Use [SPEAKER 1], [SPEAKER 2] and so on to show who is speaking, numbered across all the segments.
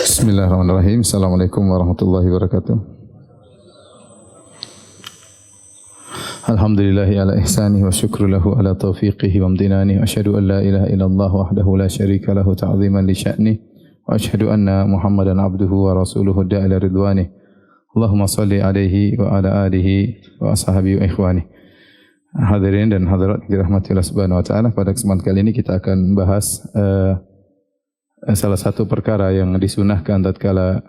[SPEAKER 1] Bismillahirrahmanirrahim. Assalamualaikum warahmatullahi wabarakatuh. Alhamdulillahi ala ihsanihi wa syukru lahu ala taufiqihi wa amtinani. Wa asyhadu an la ilaha illallah wahdahu la syarika lahu ta'ziman li sya'nih. Wa asyhadu anna Muhammadan abduhu wa rasuluhu da'ila ridwanih. Allahumma salli alaihi wa ala alihi wa ashabihi wa ikhwanih. Hadirin dan hadirat dirahmati Allah Subhanahu wa taala, pada kesempatan kali ini kita akan bahas salah satu perkara yang disunahkan tatkala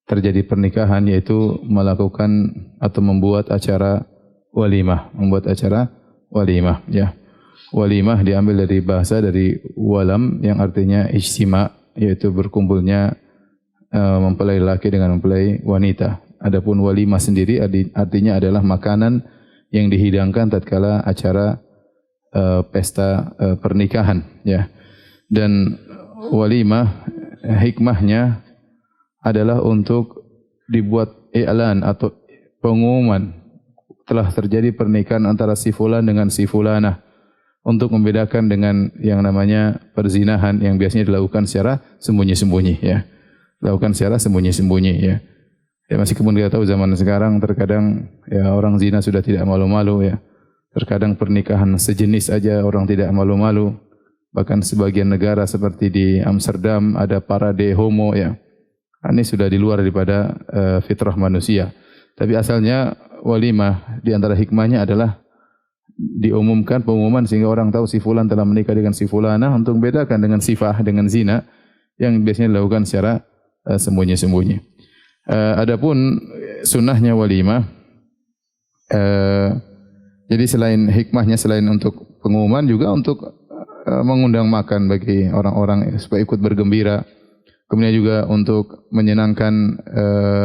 [SPEAKER 1] terjadi pernikahan, yaitu melakukan atau membuat acara walimah, ya. Walimah diambil dari bahasa dari walam yang artinya ijtima, yaitu berkumpulnya mempelai laki dengan mempelai wanita. Adapun walimah sendiri artinya adalah makanan yang dihidangkan tatkala acara pesta pernikahan, ya. Dan walimah hikmahnya adalah untuk dibuat i'lan atau pengumuman telah terjadi pernikahan antara si fulan dengan si fulanah, untuk membedakan dengan yang namanya perzinahan yang biasanya dilakukan secara sembunyi-sembunyi, ya. Dilakukan secara sembunyi-sembunyi, ya. Ya, meskipun kita tahu zaman sekarang terkadang ya orang zina sudah tidak malu-malu, ya. Terkadang pernikahan sejenis aja orang tidak malu-malu. Bahkan sebagian negara seperti di Amsterdam ada parade homo, ya. Ini sudah di luar daripada fitrah manusia. Tapi asalnya walimah di antara hikmahnya adalah diumumkan pengumuman sehingga orang tahu si fulan telah menikah dengan si fulanah, untuk membedakan dengan sifah, dengan zina yang biasanya dilakukan secara sembunyi-sembunyi. Adapun sunnahnya walimah, jadi selain hikmahnya, selain untuk pengumuman, juga untuk mengundang makan bagi orang-orang supaya ikut bergembira. Kemudian juga untuk menyenangkan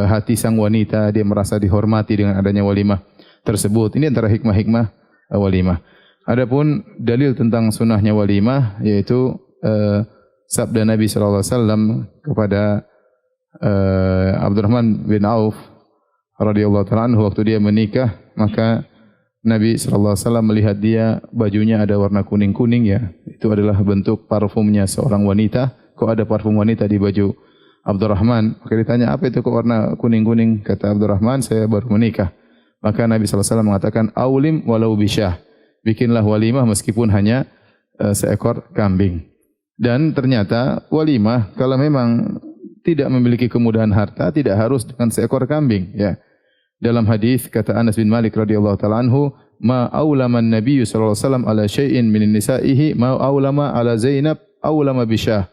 [SPEAKER 1] hati sang wanita, dia merasa dihormati dengan adanya walimah tersebut. Ini antara hikmah-hikmah walimah. Adapun dalil tentang sunnahnya walimah, yaitu sabda Nabi sallallahu alaihi wasallam kepada Abdurrahman bin Auf radhiyallahu ta'ala anhu waktu dia menikah, maka Nabi sallallahu alaihi wasallam melihat dia bajunya ada warna kuning-kuning, ya. Itu adalah bentuk parfumnya seorang wanita. Kok ada parfum wanita di baju Abdurrahman? Maka ditanya, apa itu kok warna kuning-kuning? Kata Abdurrahman, saya baru menikah. Maka Nabi sallallahu alaihi wasallam mengatakan, aulim walau bisyah. Bikinlah walimah meskipun hanya seekor kambing. Dan ternyata walimah kalau memang tidak memiliki kemudahan harta, tidak harus dengan seekor kambing, ya. Dalam hadis kata Anas bin Malik radhiyallahu taala anhu, ma aulama an-nabiy sallallahu alaihi wasallam ala syai'in min nisa'ihi ma aulama ala Zainab aulama bisyah.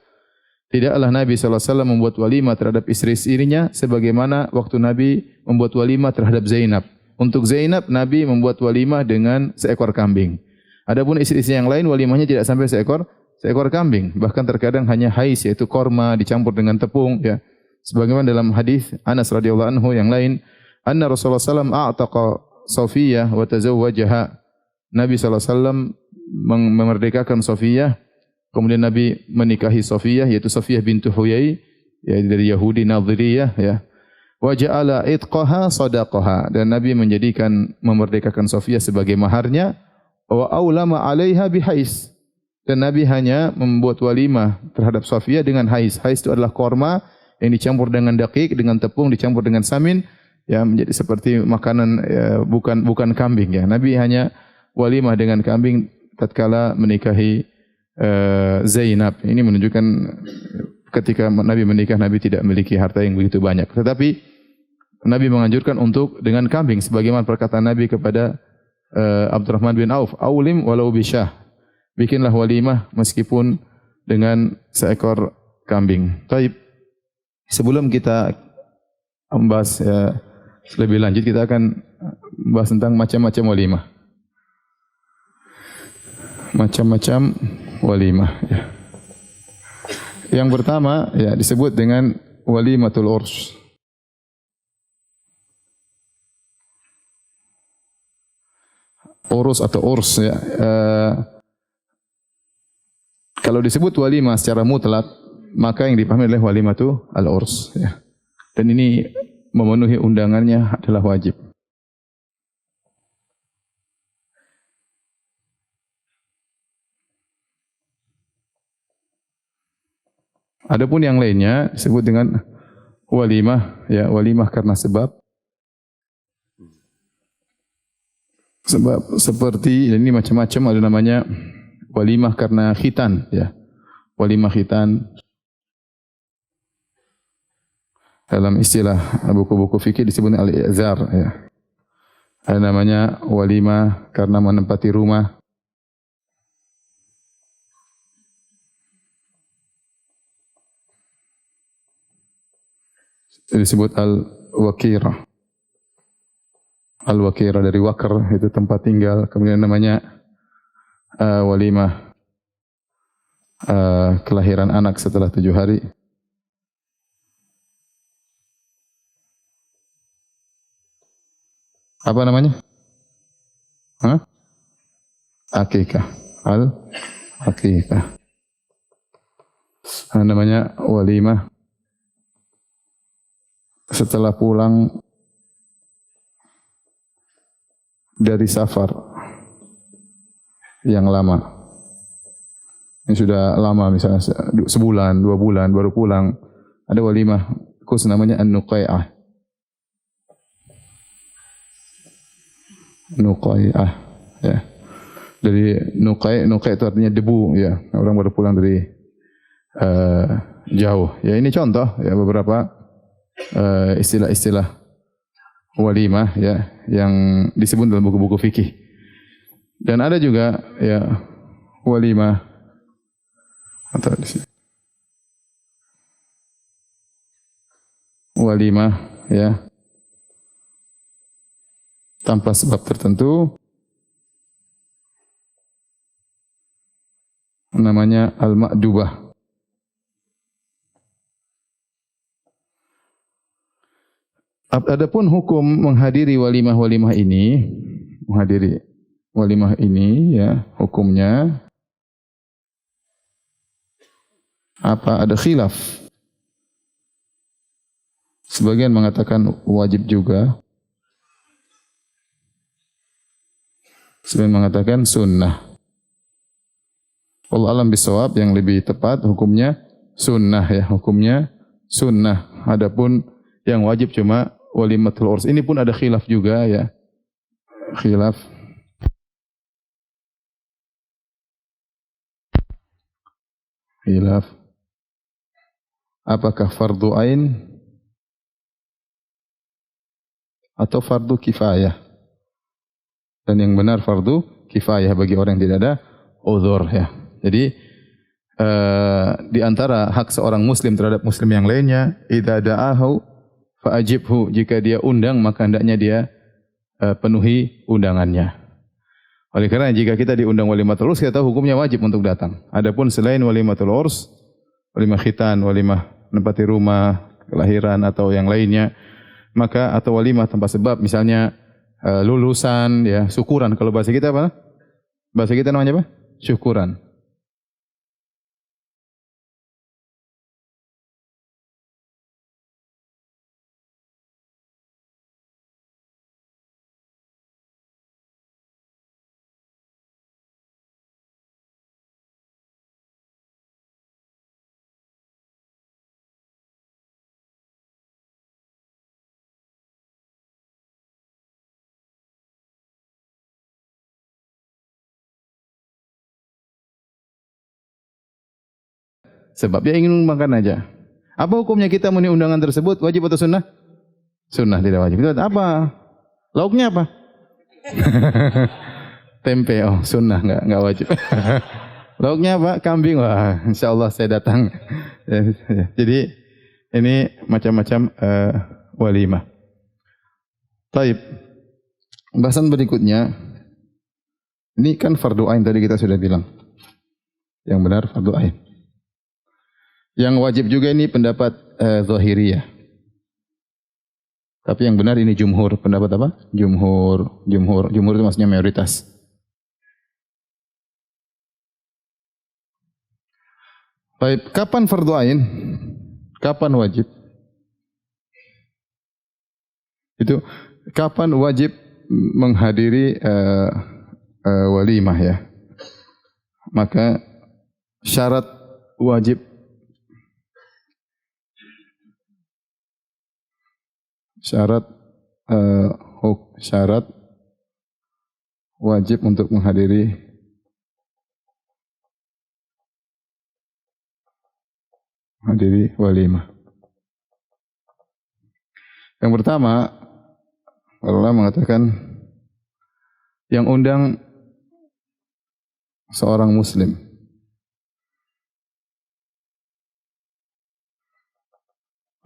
[SPEAKER 1] Tidaklah Nabi sallallahu alaihi wasallam membuat walimah terhadap istri-istrinya sebagaimana waktu Nabi membuat walimah terhadap Zainab. Untuk Zainab Nabi membuat walimah dengan seekor kambing. Adapun istri-istri yang lain walimahnya tidak sampai seekor kambing, bahkan terkadang hanya hais, yaitu korma dicampur dengan tepung, ya. Sebagaimana dalam hadis Anas radhiyallahu anhu yang lain, anna Rasulullah sallallahu alaihi wasallam a'taqa Safiyah wa tazawwajaha. Nabi sallallahu alaihi wasallam memerdekakan Safiyah, kemudian Nabi menikahi Safiyah, yaitu Safiyah bintu Huyai, ya, dari Yahudi Nadhiriyah, ya. Wa ja'ala itqaha sadaqaha, dan Nabi menjadikan memerdekakan Safiyah sebagai maharnya. Wa aulama 'alaiha bihais, dan Nabi hanya membuat walimah terhadap Safiyah dengan hais. Hais itu adalah korma yang dicampur dengan dakik, dengan tepung, dicampur dengan samin, ya, menjadi seperti makanan, ya, bukan kambing, ya. Nabi hanya walimah dengan kambing tatkala menikahi Zainab. Ini menunjukkan ketika Nabi menikah, Nabi tidak memiliki harta yang begitu banyak. Tetapi Nabi menganjurkan untuk dengan kambing, sebagaimana perkataan Nabi kepada Abdurrahman bin Auf, aulim walau bisyah. Bikinlah walimah meskipun dengan seekor kambing. Taib. Sebelum kita membahas lebih lanjut, kita akan membahas tentang macam-macam walimah. Macam-macam walimah, ya. Yang pertama, ya, disebut dengan walimatul urs. Urus atau urs, ya. Kalau disebut walimah secara mutlak, maka yang dipahami adalah walimatu al-urs, ya. Dan ini memenuhi undangannya adalah wajib. Adapun yang lainnya disebut dengan walimah, ya walimah karena sebab seperti ini macam-macam, ada namanya walimah karena khitan, ya. Walimah khitan dalam istilah buku-buku fikih disebut al-i'zar, ya. Ada namanya walimah karena menempati rumah. Disebut al-wakirah. Al-wakirah dari wakar, itu tempat tinggal. Kemudian namanya walimah kelahiran anak setelah 7 hari. Apa namanya? Hah? Akikah. Al-akikah. Namanya walimah setelah pulang dari safar yang lama. Yang sudah lama, misalnya sebulan, 2 bulan baru pulang. Ada walimah khusus namanya an-nuqai'ah. Nuqai'ah, ya. Dari nuqai' itu artinya debu, ya. Orang baru pulang dari jauh. Ya, ini contoh, ya, beberapa istilah-istilah walimah, ya, yang disebut dalam buku-buku fikih. Dan ada juga, ya, walimah atau di sini. Walimah, ya, tanpa sebab tertentu, namanya al-ma'dubah. Adapun hukum menghadiri walimah-walimah ini, ya, hukumnya apa? Ada khilaf. Sebagian mengatakan wajib juga. Sebagian mengatakan sunnah. Wallahu a'lam bishawab, yang lebih tepat hukumnya sunnah, ya, hukumnya sunnah. Adapun yang wajib cuma walimatul urs. Ini pun ada khilaf juga, ya. Khilaf. Apakah fardu ain atau fardu kifayah? Dan yang benar fardu kifayah bagi orang yang tidak ada uzur, ya. Jadi di antara hak seorang muslim terhadap muslim yang lainnya, idza da'ahu fa'ajibhu, jika dia undang maka hendaknya dia penuhi undangannya. Oleh karena jika kita diundang walimatul urs, kita tahu hukumnya wajib untuk datang. Adapun selain walimatul urs, walimah khitan, walimah menempati rumah, kelahiran atau yang lainnya, maka atau walimah tanpa sebab, misalnya lulusan, ya, syukuran. Kalau bahasa kita apa? Bahasa kita namanya apa? Syukuran. Sebab dia ingin makan aja. Apa hukumnya kita memenuhi undangan tersebut? Wajib atau sunnah? Sunnah, tidak wajib. Itu apa? Lauknya apa? Tempe. Oh, sunnah, enggak wajib. Lauknya apa? Kambing. Wah, insyaallah saya datang. Jadi ini macam-macam walimah. Taib. Bahasan berikutnya, ini kan fardu ain tadi kita sudah bilang. Yang benar fardu ain. Yang wajib juga ini pendapat zahiriyah. Tapi yang benar ini jumhur. Pendapat apa? Jumhur itu maksudnya mayoritas. Baik, kapan fardu ain? Kapan wajib? Itu kapan wajib menghadiri walimah, ya? Maka syarat wajib Syarat syarat wajib untuk menghadiri walimah. Yang pertama, Allah mengatakan yang undang seorang muslim.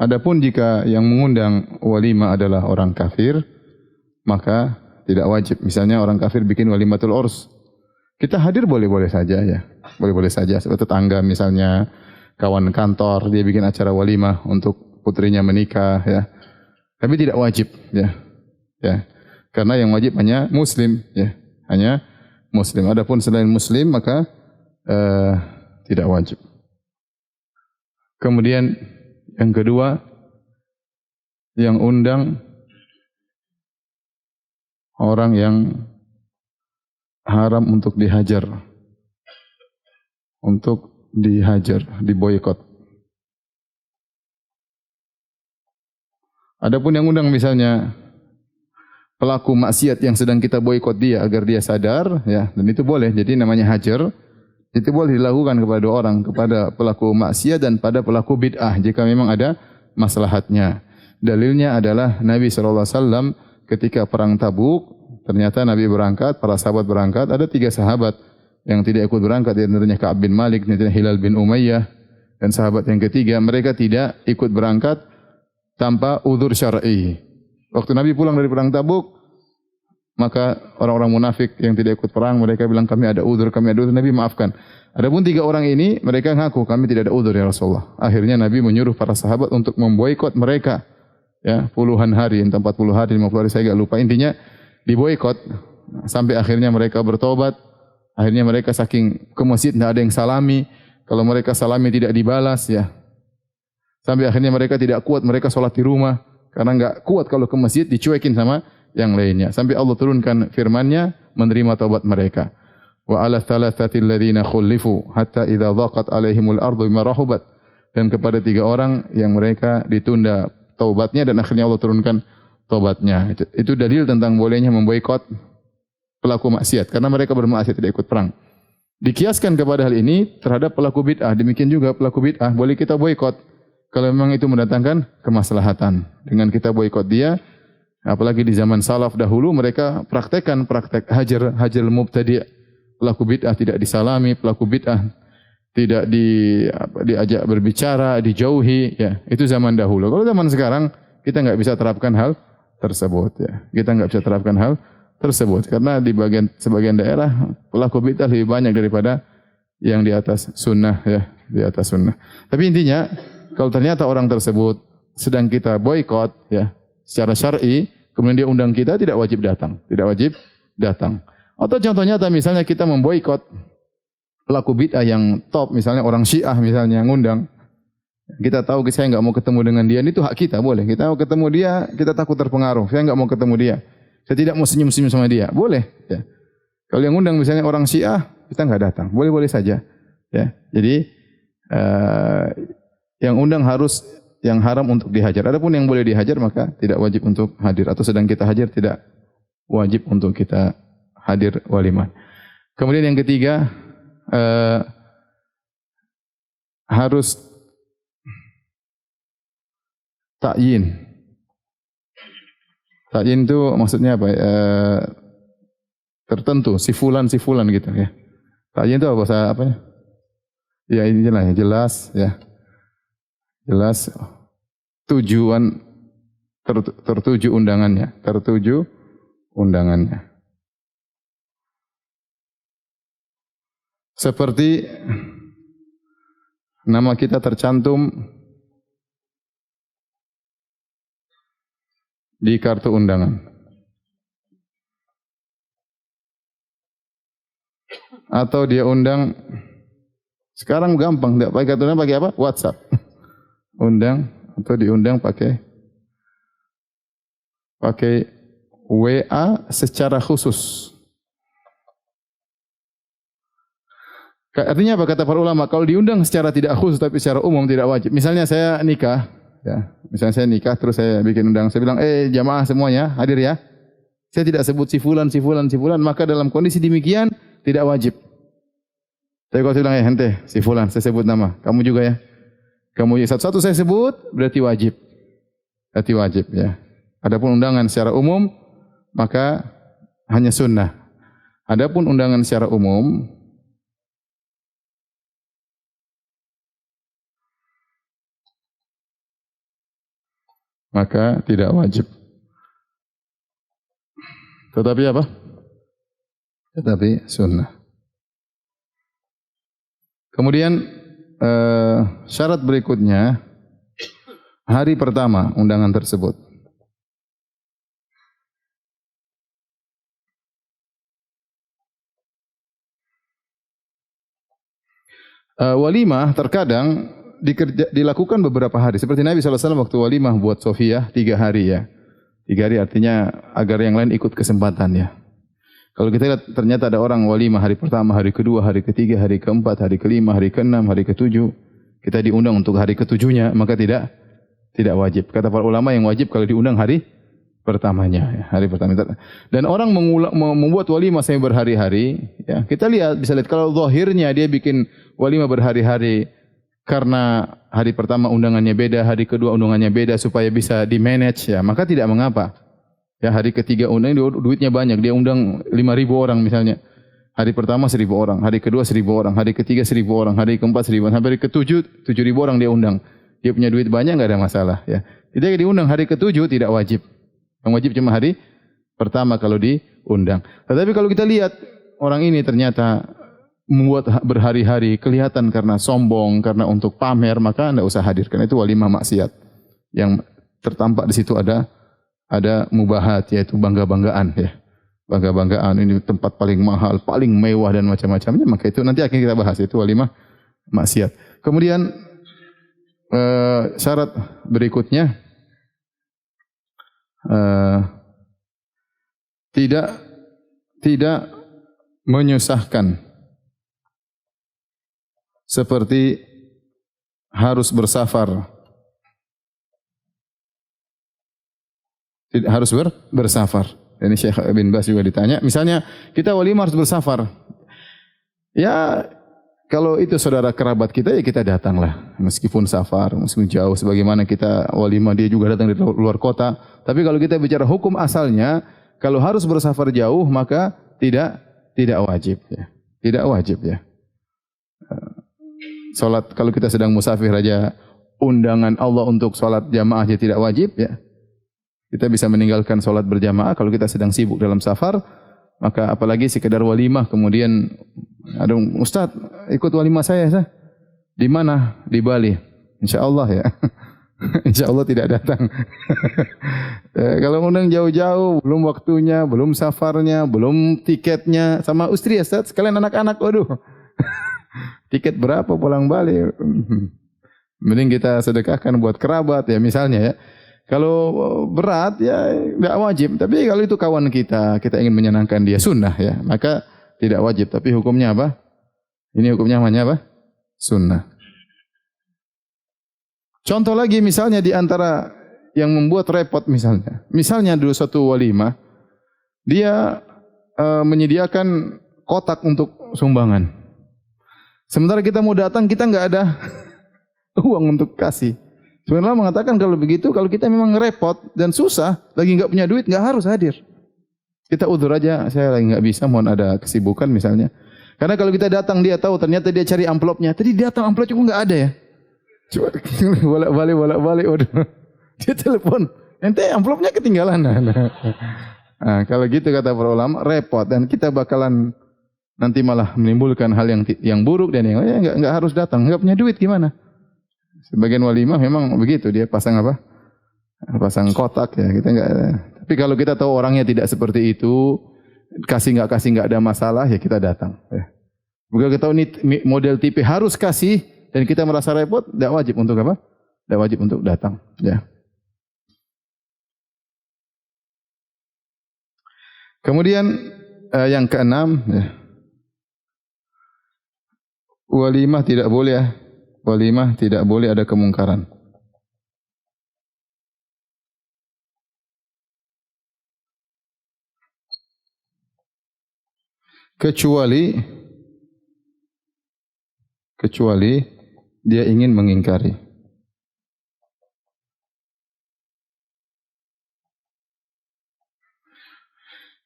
[SPEAKER 1] Adapun jika yang mengundang walimah adalah orang kafir, maka tidak wajib. Misalnya orang kafir bikin walimatul urs. Kita hadir boleh-boleh saja ya. Boleh-boleh saja. Seperti tetangga misalnya, kawan kantor, dia bikin acara walimah untuk putrinya menikah ya. Tapi tidak wajib ya. Ya. Karena yang wajib hanya muslim ya. Hanya muslim. Adapun selain muslim maka tidak wajib. Kemudian yang kedua, yang undang orang yang haram untuk dihajar. Untuk dihajar, diboikot. Adapun yang undang misalnya pelaku maksiat yang sedang kita boikot dia agar dia sadar, ya, dan itu boleh. Jadi namanya hajar. Itu boleh dilakukan kepada dua orang, kepada pelaku maksiat dan pada pelaku bid'ah jika memang ada maslahatnya. Dalilnya adalah Nabi SAW ketika perang Tabuk, ternyata Nabi berangkat, para sahabat berangkat, ada 3 sahabat yang tidak ikut berangkat, di antaranya Ka'ab bin Malik, Hilal bin Umayyah, dan sahabat yang ketiga, mereka tidak ikut berangkat tanpa udzur syar'i. Waktu Nabi pulang dari perang Tabuk, maka orang-orang munafik yang tidak ikut perang, mereka bilang kami ada udzur, Nabi maafkan. Adapun 3 orang ini, mereka ngaku kami tidak ada udzur ya Rasulullah. Akhirnya Nabi menyuruh para sahabat untuk memboikot mereka. Ya, puluhan hari, entah 40 hari, 50 hari, saya enggak lupa. Intinya diboikot sampai akhirnya mereka bertobat. Akhirnya mereka saking ke masjid tidak ada yang salami. Kalau mereka salami tidak dibalas ya. Sampai akhirnya mereka tidak kuat, mereka sholat di rumah karena enggak kuat kalau ke masjid dicuekin sama yang lainnya. Sampai Allah turunkan firman-Nya menerima taubat mereka. Wa 'ala thalathatil ladzina khulifu hatta idza dhaqat 'alaihimul ardu bima rahubat. Dan kepada 3 orang yang mereka ditunda taubatnya dan akhirnya Allah turunkan taubatnya. Itu dalil tentang bolehnya memboikot pelaku maksiat karena mereka bermaksiat tidak ikut perang. Dikiaskan kepada hal ini terhadap pelaku bid'ah. Demikian juga pelaku bid'ah boleh kita boikot kalau memang itu mendatangkan kemaslahatan. Dengan kita boikot dia, apalagi di zaman salaf dahulu mereka praktek hajar mubtadi'. Pelaku bid'ah tidak disalami, pelaku bid'ah tidak diajak berbicara, dijauhi ya. Itu zaman dahulu. Kalau zaman sekarang kita enggak bisa terapkan hal tersebut ya. Kita enggak bisa terapkan hal tersebut karena di sebagian daerah pelaku bid'ah lebih banyak daripada yang di atas sunnah ya, di atas sunnah. Tapi intinya kalau ternyata orang tersebut sedang kita boikot ya secara syar'i, kemudian dia undang kita, tidak wajib datang, tidak wajib datang. Atau contoh nyata misalnya kita memboikot pelaku bid'ah yang top, misalnya orang Syiah misalnya yang ngundang. Kita tahu saya enggak mau ketemu dengan dia, itu hak kita, boleh. Kita mau ketemu dia, kita takut terpengaruh. Saya enggak mau ketemu dia. Saya tidak mau senyum-senyum sama dia. Boleh, ya. Kalau yang undang misalnya orang Syiah, kita enggak datang. Boleh-boleh saja. Ya. Jadi yang undang harus yang haram untuk dihajar. Adapun yang boleh dihajar maka tidak wajib untuk hadir atau sedang kita hajar tidak wajib untuk kita hadir walimah. Kemudian yang ketiga harus ta'yin. Ta'yin itu maksudnya apa? Tertentu, si fulan gitu ya. Ta'yin itu bahasa apa ya? Ya ini jelas ya. Jelas tujuan tertuju undangannya, Seperti nama kita tercantum di kartu undangan. Atau dia undang, sekarang gampang, tidak pakai kartu undangan, pakai apa? WhatsApp. Undang atau diundang pakai WA secara khusus. Artinya apa kata para ulama? Kalau diundang secara tidak khusus tapi secara umum tidak wajib. Misalnya saya nikah Ya. Misalnya saya nikah terus saya bikin undangan, saya bilang, jamaah semuanya hadir ya. Saya tidak sebut si fulan, si fulan, si fulan, maka dalam kondisi demikian tidak wajib. Tapi kalau saya bilang, ente, si fulan, saya sebut nama, kamu juga ya. Kamu satu-satu saya sebut, berarti wajib. Berarti wajib ya. Adapun undangan secara umum, maka hanya sunnah. Adapun undangan secara umum, maka tidak wajib. Tetapi apa? Tetapi sunnah. Kemudian syarat berikutnya, hari pertama undangan tersebut. Walimah terkadang dilakukan beberapa hari. Seperti Nabi SAW waktu walimah buat Sofiyah 3 hari ya. 3 hari artinya agar yang lain ikut kesempatan ya. Kalau kita lihat ternyata ada orang walimah hari pertama, hari kedua, hari ketiga, hari keempat, hari kelima, hari keenam, hari ketujuh. Kita diundang untuk hari ketujuhnya, maka tidak wajib. Kata para ulama yang wajib kalau diundang hari pertamanya, ya, hari pertama. Dan orang membuat walimah sampai berhari-hari, ya. Kita bisa lihat kalau zahirnya dia bikin walimah berhari-hari karena hari pertama undangannya beda, hari kedua undangannya beda supaya bisa di-manage ya, maka tidak mengapa. Ya, hari ketiga undang duitnya banyak, dia undang 5.000 orang misalnya. Hari pertama 1.000 orang, hari kedua 1.000 orang, hari ketiga 1.000 orang, hari keempat 1.000, sampai hari ketujuh 7.000 orang dia undang. Dia punya duit banyak, enggak ada masalah ya. Tidak diundang hari ketujuh tidak wajib. Yang wajib cuma hari pertama kalau diundang. Tetapi kalau kita lihat orang ini ternyata membuat berhari-hari, kelihatan karena sombong, karena untuk pamer, maka enggak usah hadir. Karena itu walimah maksiat. Yang tertampak di situ ada mubahat, yaitu bangga-banggaan ya. Bangga-banggaan, ini tempat paling mahal, paling mewah dan macam-macamnya, maka itu nanti akan kita bahas, itu walimah maksiat. Kemudian syarat berikutnya tidak menyusahkan, seperti harus bersafar. Harus bersafar. Ini Syekh bin Baz juga ditanya. Misalnya kita walimah harus bersafar. Ya kalau itu saudara kerabat kita ya kita datanglah. Meskipun safar, meskipun jauh. Sebagaimana kita walimah dia juga datang dari luar kota. Tapi kalau kita bicara hukum asalnya, kalau harus bersafar jauh maka tidak wajib. Ya. Tidak wajib ya. Salat kalau kita sedang musafir aja undangan Allah untuk salat jamaah aja tidak wajib ya. Kita bisa meninggalkan salat berjamaah kalau kita sedang sibuk dalam safar, maka apalagi sekedar walimah kemudian ada Ustaz ikut walimah saya. Di mana? Di Bali. Insyaallah ya. Insyaallah tidak datang. Kalau undang jauh-jauh, belum waktunya, belum safarnya, belum tiketnya, sama istri ya Ustaz, sekalian anak-anak, waduh. Tiket berapa pulang Bali? Mending kita sedekahkan buat kerabat ya misalnya ya. Kalau berat ya tidak wajib. Tapi kalau itu kawan kita ingin menyenangkan dia sunnah ya, maka tidak wajib. Tapi hukumnya apa? Ini hukumnya namanya apa? Sunnah. Contoh lagi misalnya di antara yang membuat repot misalnya. Misalnya dulu suatu walimah, dia menyediakan kotak untuk sumbangan. Sementara kita mau datang, kita enggak ada uang untuk kasih. Sebenarnya mengatakan kalau begitu, kalau kita memang repot dan susah, lagi enggak punya duit, enggak harus hadir. Kita udzur aja, saya lagi enggak bisa, mohon ada kesibukan misalnya. Karena kalau kita datang, dia tahu ternyata dia cari amplopnya. Tadi datang amplop juga enggak ada ya. Coba bolak-balik, waduh. Dia telepon, ente amplopnya ketinggalan. Nah, kalau gitu kata para ulama, repot dan kita bakalan nanti malah menimbulkan hal yang buruk dan yang lain, enggak harus datang, enggak punya duit gimana? Sebagian walimah memang begitu, dia pasang apa? Pasang kotak ya, kita enggak. Tapi kalau kita tahu orangnya tidak seperti itu, kasih enggak ada masalah ya kita datang ya. Bukan kita tahu ini model tipe harus kasih dan kita merasa repot, enggak wajib untuk apa? Enggak wajib untuk datang ya. Kemudian yang keenam ya. Walimah tidak boleh ada kemungkaran. kecuali dia ingin mengingkari.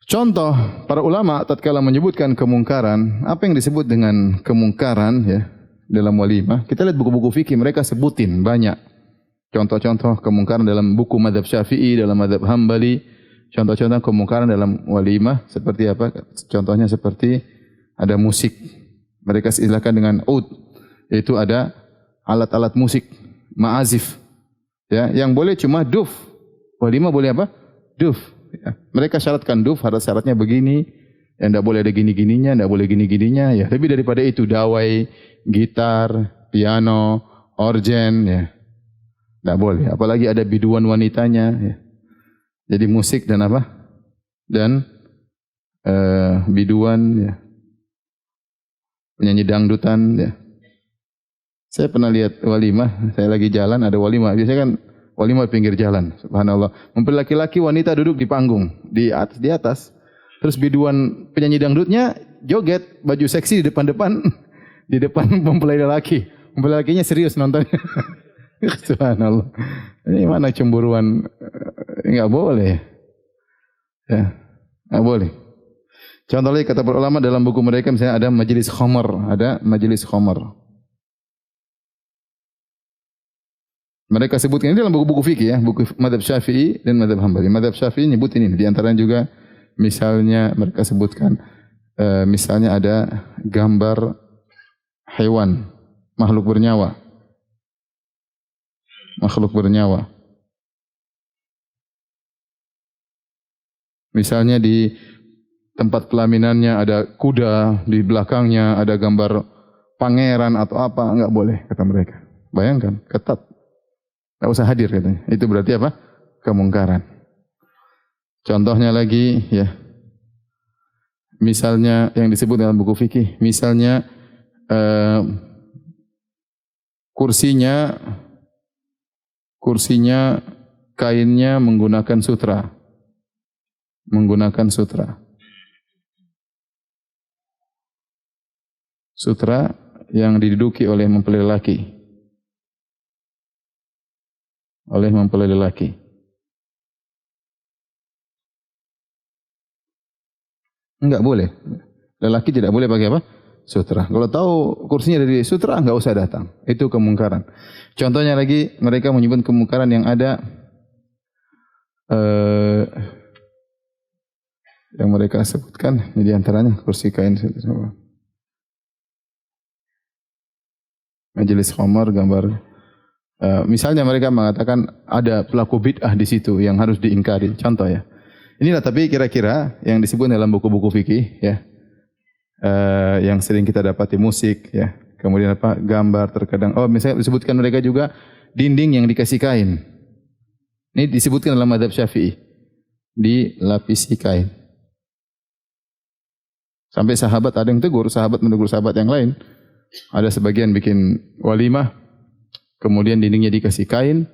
[SPEAKER 1] Contoh para ulama tatkala menyebutkan kemungkaran, apa yang disebut dengan kemungkaran ya dalam walimah? Kita lihat buku-buku fikih mereka sebutin banyak. Contoh-contoh kemungkaran dalam buku mazhab Syafi'i, dalam mazhab Hambali, contoh-contoh kemungkaran dalam walimah seperti apa? Contohnya seperti ada musik. Mereka istilahkan dengan ud. Yaitu ada alat-alat musik, ma'azif. Ya, yang boleh cuma duf. Walimah boleh apa? Duf. Ya. Mereka syaratkan duf, syaratnya begini, yang tidak boleh ada gini-gininya, tidak boleh gini-gininya. Ya, lebih daripada itu dawai, gitar, piano, orgen, ya, tidak boleh. Apalagi ada biduan wanitanya. Ya. Jadi musik dan apa? Dan biduan, ya, penyanyi dangdutan. Ya. Saya pernah lihat walimah, saya lagi jalan ada walimah. Biasanya kan walimah pinggir jalan, subhanallah. Mempelai laki-laki wanita duduk di panggung, di atas. Terus biduan penyanyi dangdutnya joget, baju seksi di depan-depan, di depan mempelai laki. Mempelai lakinya serius nontonnya. Subhanallah. Ini mana cemburuan? Enggak boleh. Ya, enggak boleh. Contohnya kata para ulama dalam buku mereka misalnya ada majelis khamar, Mereka sebutkan ini dalam buku-buku fikih ya, buku mazhab Syafi'i dan mazhab Hambali. Mazhab Syafi'i nyebutin ini, di antaranya juga misalnya mereka sebutkan misalnya ada gambar hewan, makhluk bernyawa. Misalnya di tempat pelaminannya ada kuda, di belakangnya ada gambar pangeran atau apa, enggak boleh kata mereka. Bayangkan, ketat. Enggak usah hadir katanya. Itu berarti apa? Kemungkaran. Contohnya lagi ya. Misalnya yang disebut dalam buku fikih, misalnya kursinya kainnya menggunakan sutra. Sutra yang diduduki oleh mempelai laki. Enggak boleh. Lelaki tidak boleh pakai apa? Sutra. Kalau tahu kursinya dari sutra, enggak usah datang. Itu kemungkaran. Contohnya lagi, mereka menyebut kemungkaran yang ada yang mereka sebutkan, di antaranya kursi kain majelis khamar, gambar. Misalnya mereka mengatakan ada pelaku bid'ah di situ yang harus diingkari. Contoh ya. Inilah tapi kira-kira yang disebut dalam buku-buku fikih ya. Yang sering kita dapati musik ya. Kemudian apa? Gambar terkadang. Oh, misalnya disebutkan mereka juga dinding yang dikasih kain. Ini disebutkan dalam mazhab Syafi'i. Dilapisi kain. Sampai sahabat ada yang tegur, sahabat menegur sahabat yang lain. Ada sebagian bikin walimah, kemudian dindingnya dikasih kain,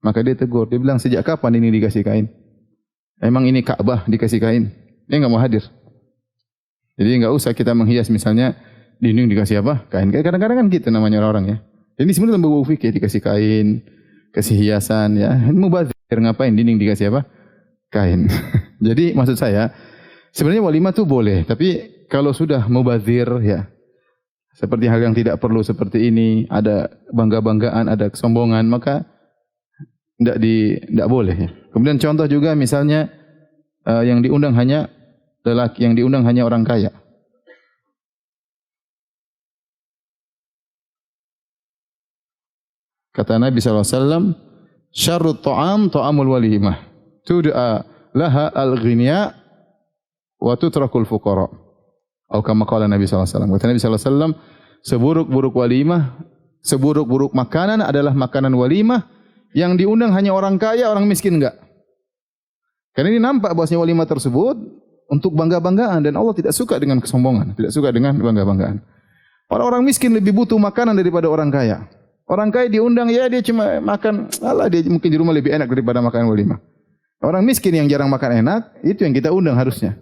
[SPEAKER 1] maka dia tegur. Dia bilang, sejak kapan ini dikasih kain? Emang ini Ka'bah dikasih kain? Dia enggak mau hadir. Jadi enggak usah kita menghias misalnya dinding dikasih apa? Kain. Kadang-kadang kan gitu namanya orang-orang ya. Ini sebenarnya dalam buku fikih dikasih kain, kasih hiasan ya. Mubazir ngapain dinding dikasih apa? Kain. Jadi maksud saya sebenarnya walimah itu boleh, tapi kalau sudah mubazir ya, seperti hal yang tidak perlu seperti ini, ada bangga-banggaan, ada kesombongan, maka tidak boleh ya. Kemudian contoh juga misalnya yang diundang hanya lelaki, yang diundang hanya orang kaya. Kata Nabi SAW, syarrut ta'am ta'amul walimah, tud'a laha al-ghiniya wa tutrakul fuqara. Atau kama qala Nabi SAW. Kata Nabi SAW, seburuk-buruk walimah, seburuk-buruk makanan adalah makanan walimah yang diundang hanya orang kaya, orang miskin enggak. Karena ini nampak bahwasanya walimah tersebut untuk bangga-banggaan dan Allah tidak suka dengan kesombongan, tidak suka dengan bangga-banggaan. Orang-orang miskin lebih butuh makanan daripada orang kaya. Orang kaya diundang ya dia cuma makan, alah dia mungkin di rumah lebih enak daripada makan walimah. Orang miskin yang jarang makan enak, itu yang kita undang harusnya.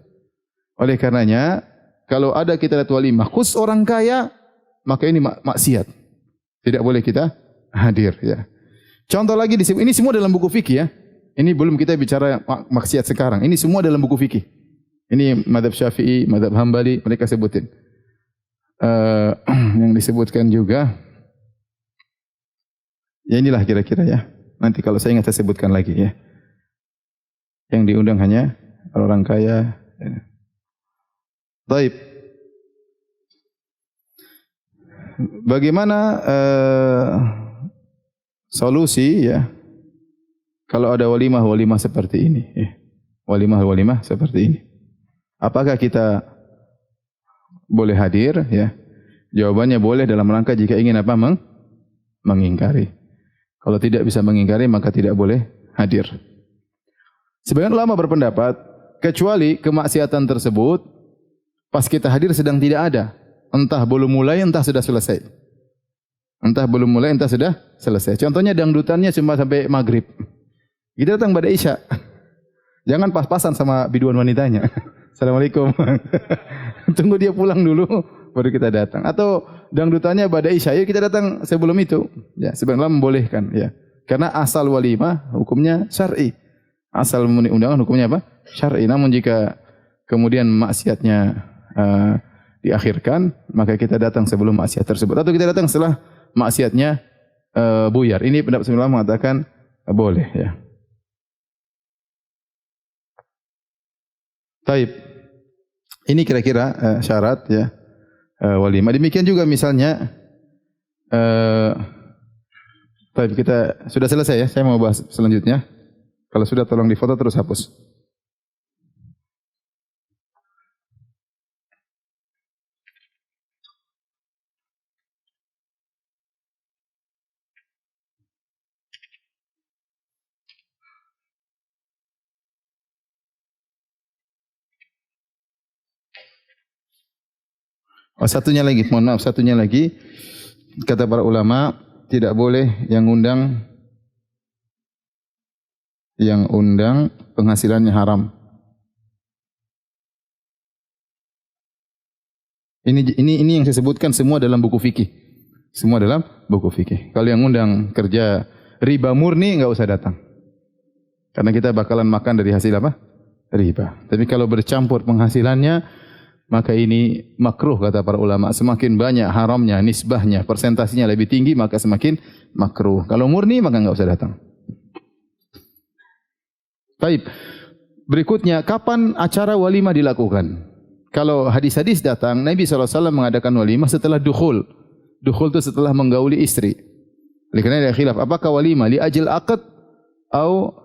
[SPEAKER 1] Oleh karenanya, Kalau ada kita lihat walimah khusus orang kaya, maka ini maksiat. Tidak boleh kita hadir ya. Contoh lagi disebut, ini semua dalam buku fikih ya. Ini belum kita bicara maksiat sekarang. Ini semua dalam buku fikih. Ini mazhab Syafi'i, mazhab Hambali, mereka sebutin. Yang disebutkan juga, ya inilah kira-kira ya. Nanti kalau saya ingat saya sebutkan lagi ya. Yang diundang hanya orang kaya. Baik. Bagaimana solusi ya? Kalau ada walimah seperti ini, walimah seperti ini. Apakah kita boleh hadir ya? Jawabannya boleh dalam rangka jika ingin apa? Mengingkari. Kalau tidak bisa mengingkari maka tidak boleh hadir. Sebagian ulama berpendapat kecuali kemaksiatan tersebut pas kita hadir sedang tidak ada, entah belum mulai entah sudah selesai. Entah belum mulai entah sudah selesai. Contohnya dangdutannya cuma sampai maghrib. Kita datang pada Isya. Jangan pas-pasan sama biduan wanitanya. Assalamualaikum. Tunggu dia pulang dulu baru kita datang. Atau dangdutannya pada Isya, ya kita datang sebelum itu. Ya, sebenarnya membolehkan ya. Karena asal walimah hukumnya syar'i. Asal undangan hukumnya apa? Syar'i. Namun jika kemudian maksiatnya diakhirkan, maka kita datang sebelum maksiat tersebut. Atau kita datang setelah maksiatnya buyar. Ini pendapat ulama mengatakan boleh ya. Taib. Ini kira-kira syarat ya walimah. Demikian juga misalnya taib, kita sudah selesai ya. Saya mau bahas selanjutnya. Kalau sudah tolong difoto terus hapus. Oh, satunya lagi, mohon maaf, satunya lagi kata para ulama tidak boleh yang undang penghasilannya haram. Ini yang saya sebutkan semua dalam buku fikih. Semua dalam buku fikih. Kalau yang undang kerja riba murni enggak usah datang. Karena kita bakalan makan dari hasil apa? Riba. Tapi kalau bercampur penghasilannya maka ini makruh kata para ulama. Semakin banyak haramnya, nisbahnya, persentasinya lebih tinggi maka semakin makruh. Kalau murni maka enggak usah datang. Baik. Berikutnya, kapan acara walimah dilakukan? Kalau hadis-hadis datang, Nabi SAW mengadakan walimah setelah dukhul. Dukhul itu setelah menggauli istri. Oleh kerana ada khilaf, apakah walimah li ajil akad atau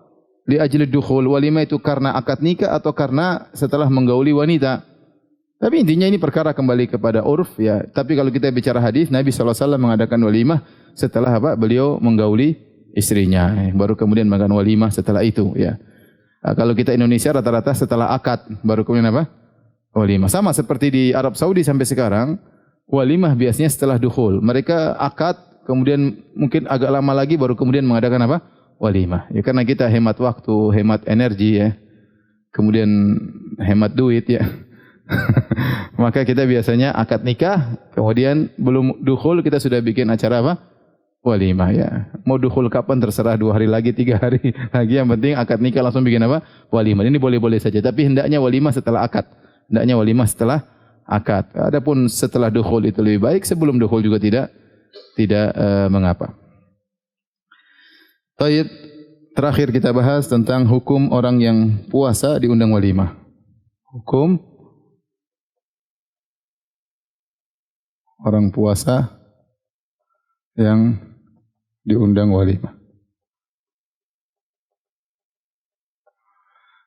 [SPEAKER 1] li ajil dukhul? Walimah itu karena akad nikah atau karena setelah menggauli wanita? Tapi intinya ini perkara kembali kepada urf ya. Tapi kalau kita bicara hadis, Nabi SAW mengadakan walimah setelah apa? Beliau menggauli istrinya. Baru kemudian makan walimah setelah itu ya. Kalau kita Indonesia rata-rata setelah akad baru kemudian apa? Walimah. Sama seperti di Arab Saudi sampai sekarang, walimah biasanya setelah dukhul. Mereka akad kemudian mungkin agak lama lagi baru kemudian mengadakan apa? Walimah. Ya karena kita hemat waktu, hemat energi ya. Kemudian hemat duit ya. Maka kita biasanya akad nikah, kemudian belum dukhul kita sudah bikin acara apa? Walimah ya. Mau dukhul kapan terserah, 2 hari lagi, 3 hari lagi. Yang penting akad nikah langsung bikin apa? Walimah. Ini boleh-boleh saja. Tapi hendaknya walimah setelah akad. Hendaknya walimah setelah akad. Adapun setelah dukhul itu lebih baik. Sebelum dukhul juga tidak mengapa. Baik. Terakhir kita bahas tentang hukum orang yang puasa diundang walimah. Hukum orang puasa yang diundang walimah.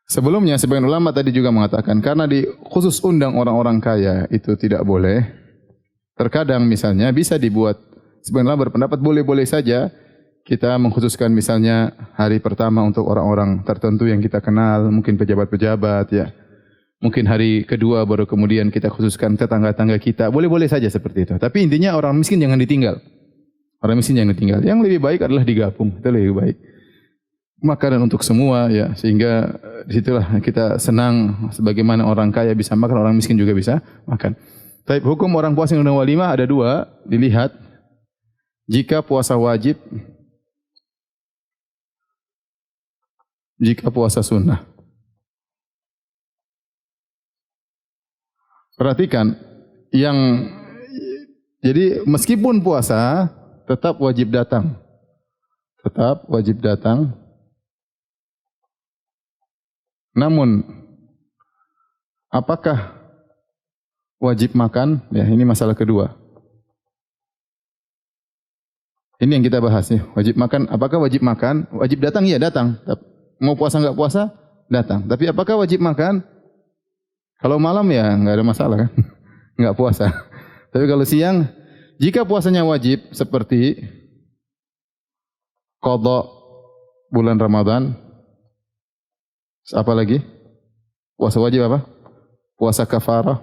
[SPEAKER 1] Sebelumnya sebagian ulama tadi juga mengatakan karena khusus undang orang-orang kaya itu tidak boleh. Terkadang misalnya bisa dibuat, sebagian ulama berpendapat boleh-boleh saja kita mengkhususkan misalnya hari pertama untuk orang-orang tertentu yang kita kenal, mungkin pejabat-pejabat ya. Mungkin hari kedua baru kemudian kita khususkan tetangga-tetangga kita. Boleh-boleh saja seperti itu. Tapi intinya orang miskin jangan ditinggal. Orang miskin jangan ditinggal. Yang lebih baik adalah digabung. Itu lebih baik. makanan untuk semua ya, sehingga disitulah kita senang sebagaimana orang kaya bisa makan, orang miskin juga bisa makan. Tapi hukum orang puasa yang undang walimah ada dua, dilihat jika puasa wajib, jika puasa sunnah. Perhatikan yang jadi meskipun puasa tetap wajib datang. Tetap wajib datang. Namun apakah wajib makan? Ya, ini masalah kedua. Ini yang kita bahas ya. Wajib makan, apakah wajib makan? Wajib datang? Iya, datang. Mau puasa enggak puasa? Datang. Tapi apakah wajib makan? Kalau malam ya enggak ada masalah kan? Enggak puasa. Tapi kalau siang, jika puasanya wajib seperti qadha bulan Ramadan, apa lagi? Puasa wajib apa? Puasa kafarah.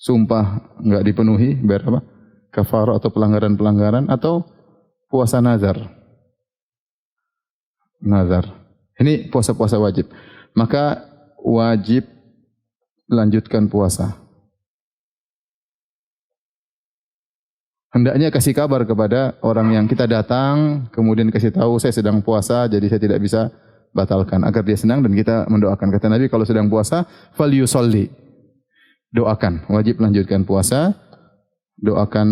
[SPEAKER 1] Sumpah enggak dipenuhi, bayar apa? Kafarah atau pelanggaran-pelanggaran, atau puasa nazar. Nazar. Ini puasa-puasa wajib. Maka wajib lanjutkan puasa. Hendaknya kasih kabar kepada orang yang kita datang, kemudian kasih tahu saya sedang puasa, jadi saya tidak bisa batalkan, agar dia senang dan kita mendoakan. Kata Nabi kalau sedang puasa, falyusolli. Doakan, wajib lanjutkan puasa, doakan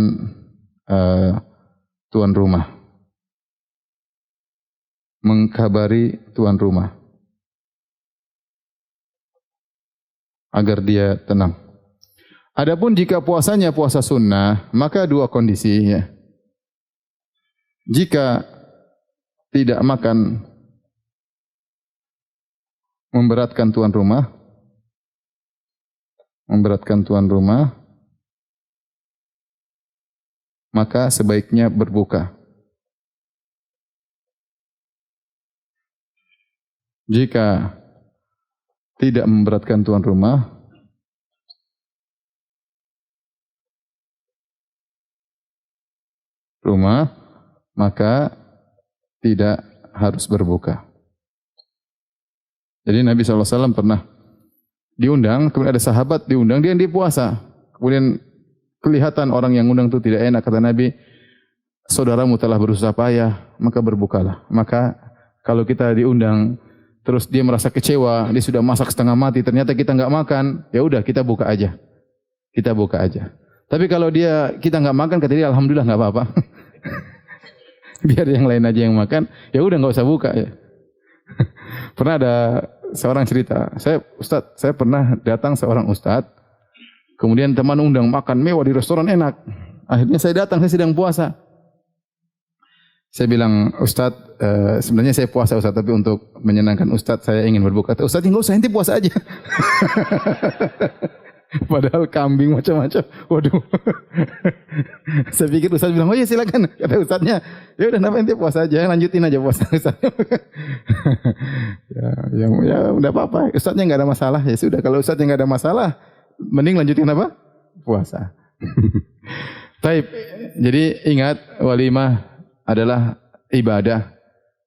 [SPEAKER 1] tuan rumah. Mengkabari tuan rumah. Agar dia tenang. Adapun jika puasanya puasa sunnah, maka dua kondisi ya. Jika tidak makan memberatkan tuan rumah, maka sebaiknya berbuka. Jika tidak memberatkan tuan rumah, maka tidak harus berbuka. Jadi Nabi SAW pernah diundang, kemudian ada sahabat diundang, dia puasa. Kemudian kelihatan orang yang undang itu tidak enak. Kata Nabi, saudaramu telah berusaha payah, maka berbukalah. Maka kalau kita diundang, terus dia merasa kecewa, dia sudah masak setengah mati, ternyata kita enggak makan, ya udah kita buka aja. Kita buka aja. Tapi kalau kita enggak makan, kata dia alhamdulillah enggak apa-apa. Biar yang lain aja yang makan, ya udah enggak usah buka ya. Pernah ada seorang cerita, Ustaz, saya pernah datang seorang ustaz, kemudian teman undang makan mewah di restoran enak. Akhirnya saya datang, saya sedang puasa. Saya bilang, Ustaz, sebenarnya saya puasa Ustaz, tapi untuk menyenangkan Ustaz saya ingin berbuka. Ustaz, enggak usah, ente puasa aja. Padahal kambing macam-macam. Waduh. Saya pikir Ustaz bilang, oh iya silakan. Kata Ustaznya, ya udah kenapa ente puasa aja, lanjutin aja puasa Ustaznya. ya udah apa-apa. Ustaznya enggak ada masalah. Ya sudah, kalau Ustaznya enggak ada masalah, mending lanjutin apa? Puasa. Taib. Jadi ingat, walimah adalah ibadah,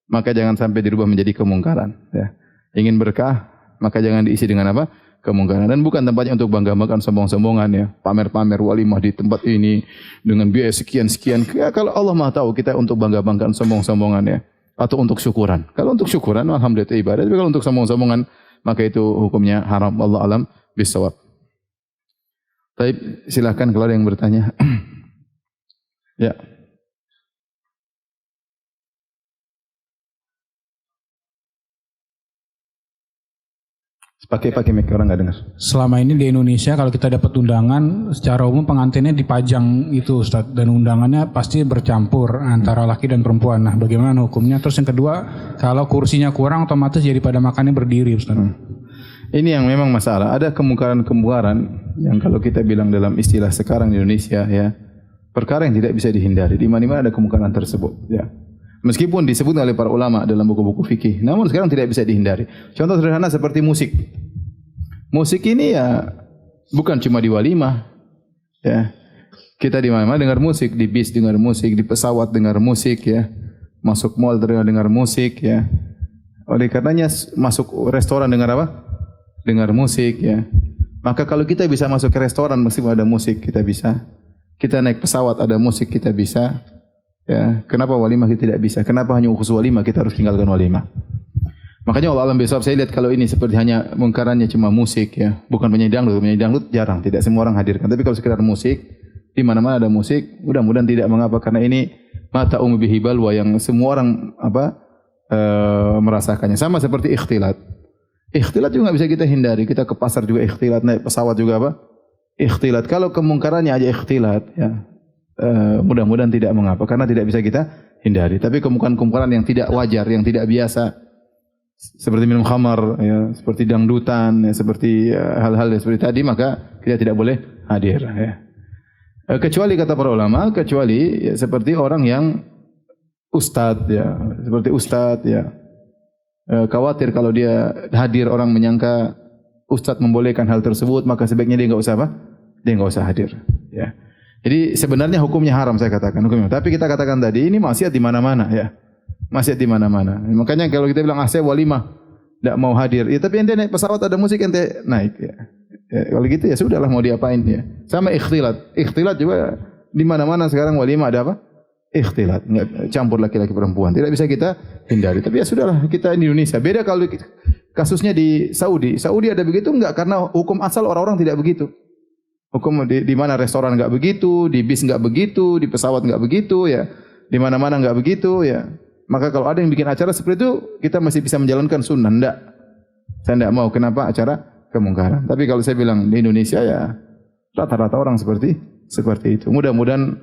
[SPEAKER 1] maka jangan sampai dirubah menjadi kemungkaran. Ya. Ingin berkah, maka jangan diisi dengan apa? Kemungkaran. Dan bukan tempatnya untuk bangga-banggaan sombong-sombongan ya. Pamer-pamer walimah di tempat ini dengan biaya sekian-sekian. Ya, kalau Allah Maha tahu kita untuk bangga-banggaan sombong-sombongan ya. Atau untuk syukuran. Kalau untuk syukuran, alhamdulillah itu ibadah. Tapi kalau untuk sombong-sombongan, maka itu hukumnya haram. Allah alam bisawab. Taib, silakan kalau ada yang bertanya. Ya. Pakai mic, orang nggak dengar.
[SPEAKER 2] Selama ini di Indonesia kalau kita dapat undangan, secara umum pengantinnya dipajang itu Ustaz, dan undangannya pasti bercampur antara laki dan perempuan. Nah, bagaimana hukumnya? Terus yang kedua, kalau kursinya kurang otomatis jadi pada makannya berdiri Ustaz.
[SPEAKER 1] Ini yang memang masalah. Ada kemungkaran-kemungkaran yang kalau kita bilang dalam istilah sekarang di Indonesia ya, perkara yang tidak bisa dihindari. Di mana-mana ada kemungkaran tersebut ya. Meskipun disebut oleh para ulama dalam buku-buku fikih, namun sekarang tidak bisa dihindari. Contoh sederhana seperti musik. Musik ini ya bukan cuma di walimah. Ya. Kita di mana-mana dengar musik, di bis dengar musik, di pesawat dengar musik ya. masuk mall dengar musik ya. Oleh karenanya masuk restoran dengar apa? Dengar musik ya. Maka kalau kita bisa masuk ke restoran meskipun ada musik kita bisa. Kita naik pesawat ada musik kita bisa. Ya, kenapa walimah kita tidak bisa? Kenapa hanya khusus walimah kita harus tinggalkan walimah? Makanya Allah alam besok saya lihat kalau ini seperti hanya mungkarannya cuma musik ya, bukan penyanyi dangdut jarang, tidak semua orang hadirkan. Tapi kalau sekedar musik, di mana-mana ada musik, mudah-mudahan tidak mengapa karena ini mata bihi balwa yang semua orang merasakannya. Sama seperti ikhtilat. Ikhtilat juga nggak bisa kita hindari. Kita ke pasar juga ikhtilat, naik pesawat juga apa? Ikhtilat. Kalau kemungkarannya aja ikhtilat, ya mudah-mudahan tidak mengapa karena tidak bisa kita hindari. Tapi kemungkaran-kemungkaran yang tidak wajar, yang tidak biasa. Seperti minum khamar, ya, seperti dangdutan, ya, seperti hal-hal seperti tadi, maka kita tidak boleh hadir. Ya. Kecuali kata para ulama, kecuali ya, seperti orang yang ustadz, ya, seperti ustadz, ya, khawatir kalau dia hadir orang menyangka ustadz membolehkan hal tersebut, maka sebaiknya dia nggak usah apa? Dia nggak usah hadir. Ya. Jadi sebenarnya hukumnya haram saya katakan hukumnya. Tapi kita katakan tadi ini maksiat di mana-mana, ya. Masih di mana-mana. Makanya kalau kita bilang saya walimah tidak mau hadir, ya tapi ente naik pesawat ada musik ente naik ya. Kalau gitu ya sudahlah mau diapain ya. Sama ikhtilat. Ikhtilat juga di mana-mana sekarang walimah ada apa? Ikhtilat. Enggak campur laki-laki perempuan. Tidak bisa kita hindari. Tapi ya sudahlah kita di Indonesia. Beda kalau kasusnya di Saudi. Saudi ada begitu enggak karena hukum asal orang-orang tidak begitu. Hukum di mana restoran enggak begitu, di bis enggak begitu, di pesawat enggak begitu ya. Di mana-mana enggak begitu ya. Maka kalau ada yang bikin acara seperti itu, kita masih bisa menjalankan sunnah. Enggak. Saya enggak mau. Kenapa? Acara kemungkaran. Tapi kalau saya bilang di Indonesia ya rata-rata orang seperti itu. Mudah-mudahan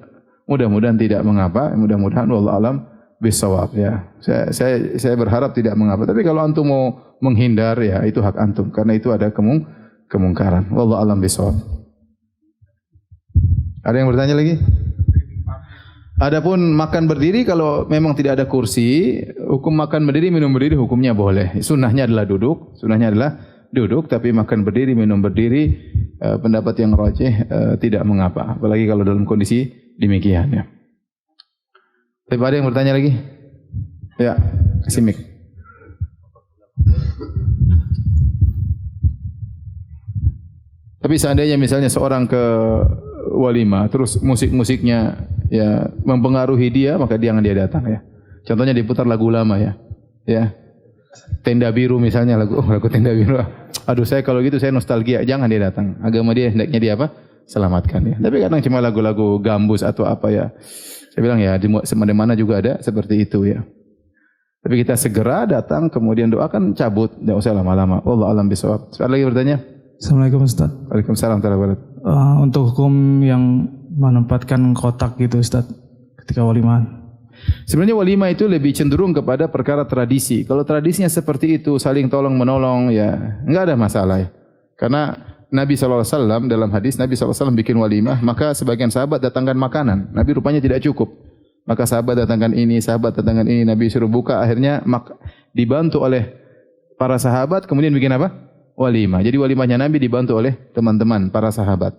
[SPEAKER 1] tidak mengapa. Mudah-mudahan wallahu alam bisawab ya. Saya berharap tidak mengapa. Tapi kalau antum mau menghindar ya itu hak antum karena itu ada kemungkaran. Wallahu alam bisawab. Ada yang bertanya lagi? Adapun makan berdiri kalau memang tidak ada kursi, hukum makan berdiri, minum berdiri hukumnya boleh. Sunnahnya adalah duduk, tapi makan berdiri, minum berdiri, pendapat yang rajih tidak mengapa. Apalagi kalau dalam kondisi demikian ya. Tapi ada yang bertanya lagi? Ya, Simik. Tapi seandainya misalnya seorang ke walimah, terus musik-musiknya ya mempengaruhi dia, maka jangan dia datang ya. Contohnya diputar lagu lama ya. Ya. Tenda Biru misalnya lagu Tenda Biru. Aduh saya kalau gitu saya nostalgia, jangan dia datang. Agama dia hendaknya dia apa? Selamatkan ya. Tapi kadang cuma lagu-lagu gambus atau apa ya. Saya bilang ya di mana juga ada seperti itu ya. Tapi kita segera datang kemudian doakan cabut, enggak usah lama-lama. Wallahu alam bisawab. Ada lagi bertanya?
[SPEAKER 3] Assalamualaikum Ustaz.
[SPEAKER 1] Waalaikumsalam warahmatullahi wabarakatuh.
[SPEAKER 3] Untuk hukum yang menempatkan kotak gitu Ustaz ketika walimahan.
[SPEAKER 1] Sebenarnya walimah itu lebih cenderung kepada perkara tradisi. Kalau tradisinya seperti itu, saling tolong menolong ya, enggak ada masalah ya. Karena Nabi SAW dalam hadis Nabi SAW bikin walimah, maka sebagian sahabat datangkan makanan. Nabi rupanya tidak cukup. Maka sahabat datangkan ini, Nabi suruh buka, akhirnya dibantu oleh para sahabat kemudian bikin apa? Walimah. Jadi walimahnya Nabi dibantu oleh teman-teman para sahabat.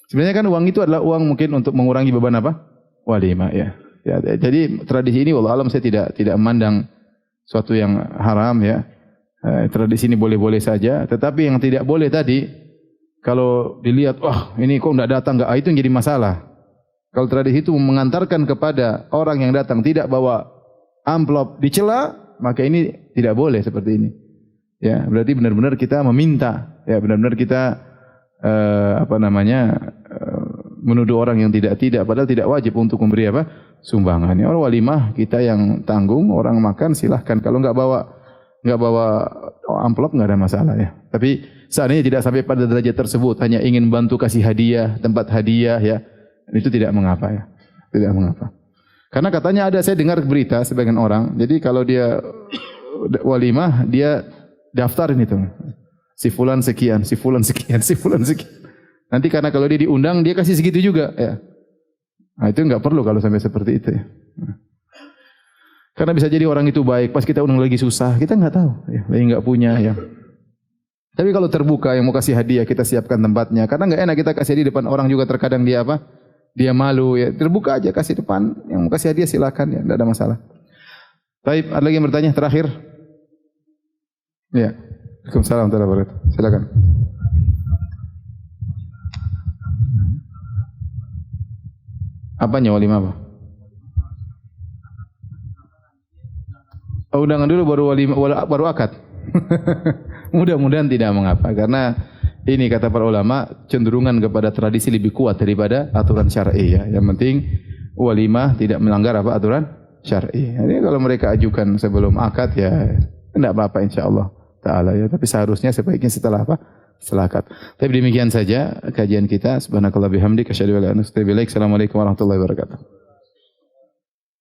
[SPEAKER 1] Sebenarnya kan uang itu adalah uang mungkin untuk mengurangi beban apa? Walimah ya. Jadi tradisi ini wallahu alam saya tidak memandang suatu yang haram ya. Tradisi ini boleh-boleh saja, tetapi yang tidak boleh tadi kalau dilihat wah ini kok enggak datang enggak, itu yang jadi masalah. Kalau tradisi itu mengantarkan kepada orang yang datang tidak bawa amplop dicela, maka ini tidak boleh seperti ini. Ya, berarti benar-benar kita meminta, ya benar-benar kita menuduh orang yang tidak padahal tidak wajib untuk memberi apa? Sumbangan. Ya, orang walimah kita yang tanggung, orang makan silahkan. Kalau enggak bawa amplop enggak ada masalah ya. Tapi seandainya tidak sampai pada derajat tersebut, hanya ingin bantu kasih hadiah, tempat hadiah ya, itu tidak mengapa ya. Tidak mengapa. Karena katanya ada saya dengar berita sebagian orang, jadi kalau dia walimah dia daftarin itu. Si fulan sekian. Nanti karena kalau dia diundang dia kasih segitu juga ya. Nah, itu enggak perlu kalau sampai seperti itu ya. Karena bisa jadi orang itu baik, pas kita undang lagi susah, kita enggak tahu ya, lagi enggak punya ya. Tapi kalau terbuka yang mau kasih hadiah kita siapkan tempatnya. Karena enggak enak kita kasih di depan orang juga terkadang dia apa? Dia malu ya. Terbuka aja kasih depan, yang mau kasih hadiah silakan ya, enggak ada masalah. Baik, ada lagi yang bertanya terakhir? Ya. Waalaikumsalam warahmatullahi wabarakatuh. Silakan. Apanya walimah apa? Oh, undangan dulu baru akad. Mudah-mudahan tidak mengapa karena ini kata para ulama cenderungan kepada tradisi lebih kuat daripada aturan syar'i ya. Yang penting walimah tidak melanggar apa aturan syar'i. Ini kalau mereka ajukan sebelum akad ya tidak apa-apa insyaallah taala ya, tapi seharusnya sebaiknya setelah apa? Setelah akad. Tapi demikian saja kajian kita. Subhanakallah bihamdik asyhadu an la ilaha illa anta astaghfiruka wa atubu ilaik. Assalamualaikum warahmatullahi wabarakatuh.